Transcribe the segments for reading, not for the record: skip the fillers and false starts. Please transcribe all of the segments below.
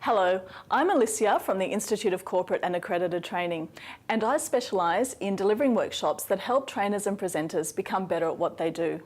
Hello, I'm Alicia from the Institute of Corporate and Accredited Training, and I specialise in delivering workshops that help trainers and presenters become better at what they do.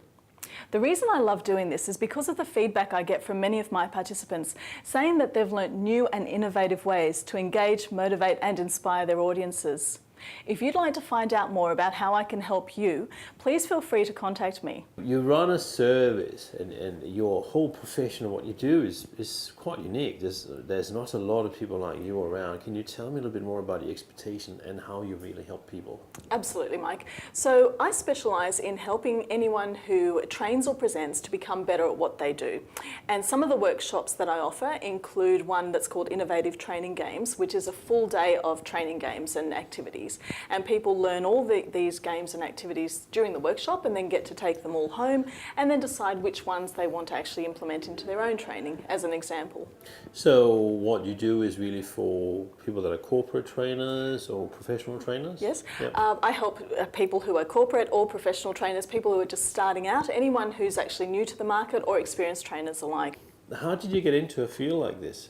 The reason I love doing this is because of the feedback I get from many of my participants saying that they've learnt new and innovative ways to engage, motivate and inspire their audiences. If you'd like to find out more about how I can help you, please feel free to contact me. You run a service and your whole profession of what you do is quite unique. There's not a lot of people like you around. Can you tell me a little bit more about your expertise and how you really help people? Absolutely, Mike. So I specialise in helping anyone who trains or presents to become better at what they do. And some of the workshops that I offer include one that's called Innovative Training Games, which is a full day of training games and activities. And people learn all these games and activities during the workshop and then get to take them all home and then decide which ones they want to actually implement into their own training, as an example. So what you do is really for people that are corporate trainers or professional trainers? Yes. Yep. I help people who are corporate or professional trainers, people who are just starting out, anyone who's actually new to the market or experienced trainers alike. How did you get into a field like this?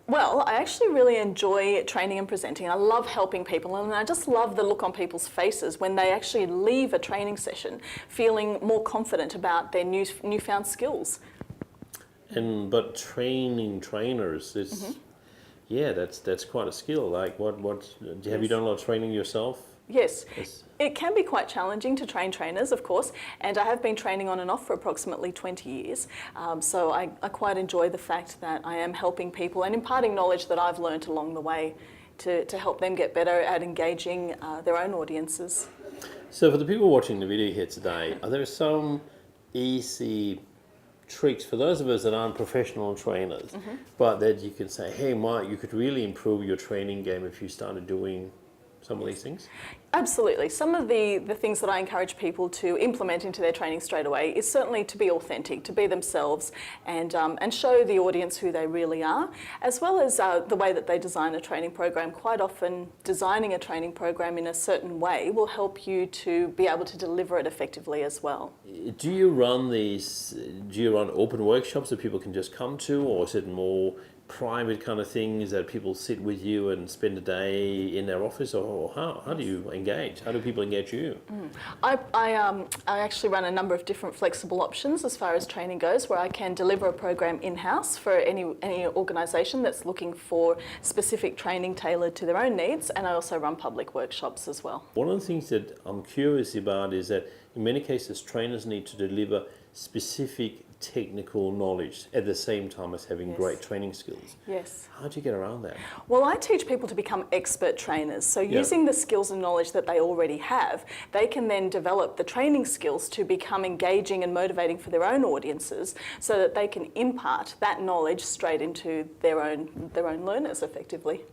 Well, I actually really enjoy training and presenting. I love helping people, and I just love the look on people's faces when they actually leave a training session feeling more confident about their newfound skills. But training trainers is, yeah, that's quite a skill. Like, have you done a lot of training yourself? Yes. It can be quite challenging to train trainers, of course, and I have been training on and off for approximately 20 years. So I quite enjoy the fact that I am helping people and imparting knowledge that I've learnt along the way to help them get better at engaging their own audiences. So for the people watching the video here today, are there some easy tricks for those of us that aren't professional trainers, but that you can say, hey Mike, you could really improve your training game if you started doing some of these things? Absolutely. Some of the things that I encourage people to implement into their training straight away is certainly to be authentic, to be themselves and show the audience who they really are, as well as the way that they design a training program. Quite often designing a training program in a certain way will help you to be able to deliver it effectively as well. Do you run open workshops that people can just come to, or is it more private kind of things that people sit with you and spend a day in their office, or how do you engage? How do people engage you? I actually run a number of different flexible options as far as training goes, where I can deliver a program in-house for any organisation that's looking for specific training tailored to their own needs, and I also run public workshops as well. One of the things that I'm curious about is that in many cases trainers need to deliver specific technical knowledge at the same time as having great training skills. Yes. How do you get around that? Well, I teach people to become expert trainers. So using the skills and knowledge that they already have, they can then develop the training skills to become engaging and motivating for their own audiences so that they can impart that knowledge straight into their own learners effectively.